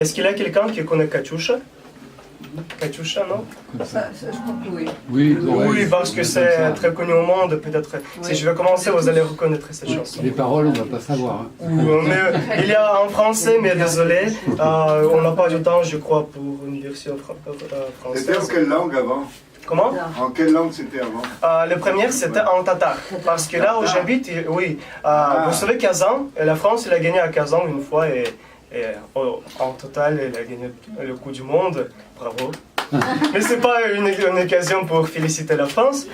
Est-ce qu'il y a quelqu'un qui connaît Katyusha? Katyusha, non? Je crois que oui. Oui, parce que c'est très connu au monde, peut-être. Si je vais commencer, vous allez reconnaître cette chanson. Les paroles, on ne va pas savoir. Hein. Il y a en français, mais désolé, on n'a pas du temps, je crois, pour une version française. C'était en quelle langue avant? Comment? En quelle langue c'était avant? Le premier, c'était en tatar. Parce que là où j'habite, oui, vous savez, Kazan, la France, elle a gagné à Kazan une fois, et en total, elle a gagné le Coupe du Monde. Bravo. Mais ce n'est pas une occasion pour féliciter la France.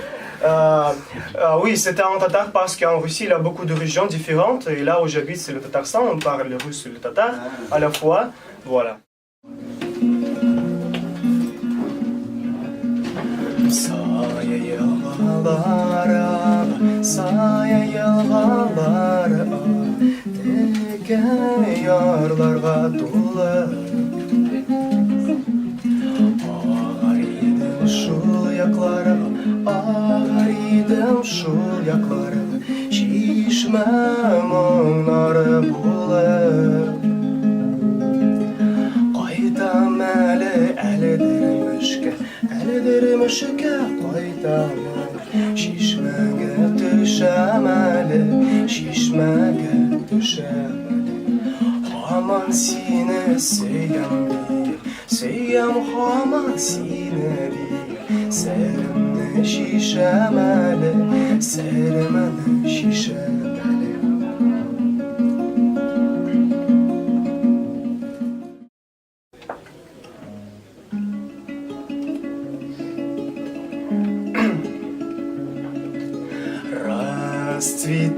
Oui, c'était en tatar parce qu'en Russie, il y a beaucoup de régions différentes. Et là où j'habite, c'est le Tatarstan, on parle le russe et le tatar à la fois. Voilà. Yarlarga to'la ağarıydım şul yaklarıma, ağarıydım şul yaklarıma, şişme мұңнары болып. Қайтам әлідір мүшке, қайтам шишмеге түшем әлі, шишмеге түшем. Aman sine seyem aman sine serimne şişemeli, serimne şişemeli.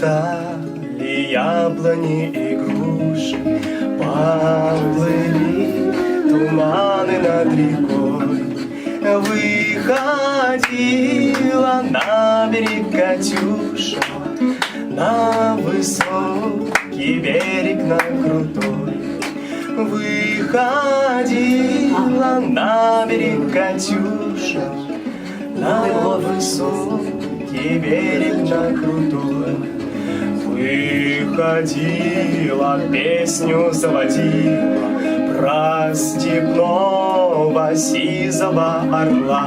Расцветали яблони и груши, поплыли туманы над рекой. Выходила на берег Катюша, на высокий берег, на крутой. Выходила на берег Катюша, на высокий берег, на крутой. Выходила, песню заводила про степного сизого орла,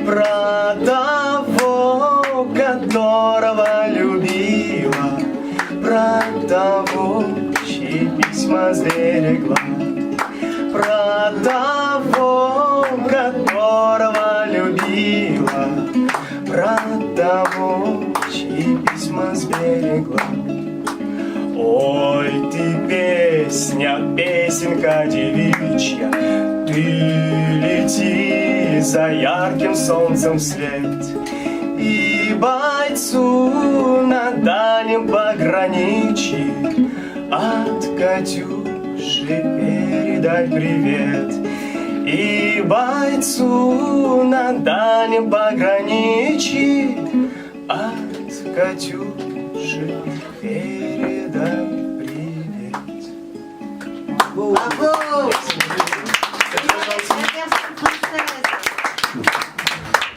про того, которого любила, про того, чьи письма сберегла, про того, которого любила, про того, чьи письма сберегла. Ой, ты песня, песенка девичья, ты лети за ярким солнцем вслед, и бойцу на дальнем пограничье от Катюши передай привет. И бойцу на дальнем пограничье от Катюши передай привет. Bravo!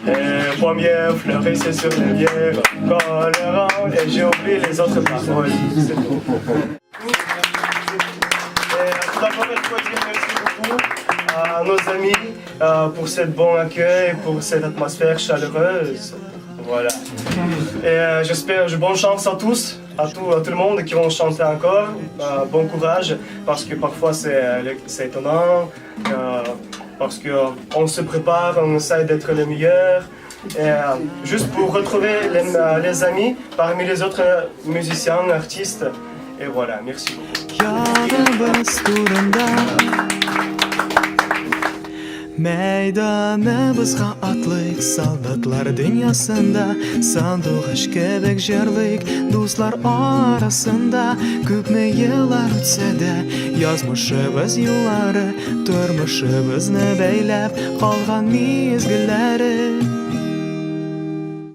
Les pommiers fleurissaient sur les bières, colorant, et j'ai oublié les autres paroles. C'est tout. Tout d'abord, il faut dire merci beaucoup à nos amis pour ce bon accueil, pour cette atmosphère chaleureuse. Voilà. Et j'espère, bonne chance à tous, à tout le monde qui vont chanter encore. Bon courage, parce que parfois c'est étonnant, parce qu'on se prépare, on essaie d'être les meilleurs. Et juste pour retrouver les amis parmi les autres musiciens, artistes. Et voilà, merci beaucoup. Мәйданыбызға атлык, солдатлар дөньясында, сандуғаш кебек жерлик, дуслар арасында. Күпме еллар үтсә дә, язмышыбыз юллары, тормышыбызны бәйләп калган мизгелләре.